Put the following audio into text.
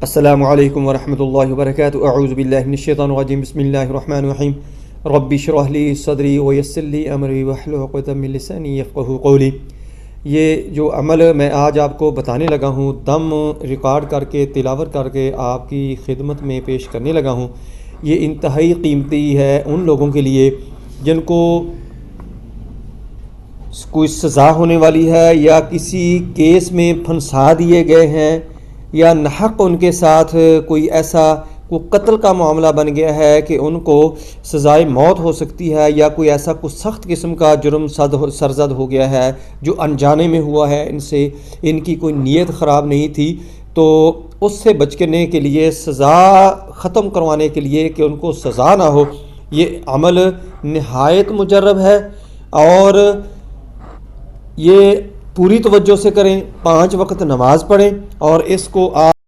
السلام علیکم ورحمۃ اللہ وبرکاتہ۔ اعوذ باللہ من الشیطان الرجیم، بسم اللہ الرحمن الرحیم۔ رب اشرح لی صدری ویسر لی امری واحلل عقدۃ من لسانی یفقہوا قولی۔ یہ جو عمل میں آج آپ کو بتانے لگا ہوں، دم ریکارڈ کر کے تلاوت کر کے آپ کی خدمت میں پیش کرنے لگا ہوں، یہ انتہائی قیمتی ہے ان لوگوں کے لیے جن کو کوئی سزا ہونے والی ہے یا کسی کیس میں پھنسا دیے گئے ہیں یا ناحق ان کے ساتھ کوئی ایسا قتل کا معاملہ بن گیا ہے کہ ان کو سزائے موت ہو سکتی ہے، یا کوئی ایسا کوئی سخت قسم کا جرم سرزد ہو گیا ہے جو انجانے میں ہوا ہے، ان کی کوئی نیت خراب نہیں تھی، تو اس سے بچنے کے لیے، سزا ختم کروانے کے لیے کہ ان کو سزا نہ ہو، یہ عمل نہایت مجرب ہے اور یہ پوری توجہ سے کریں، 5 وقت نماز پڑھیں اور اس کو آپ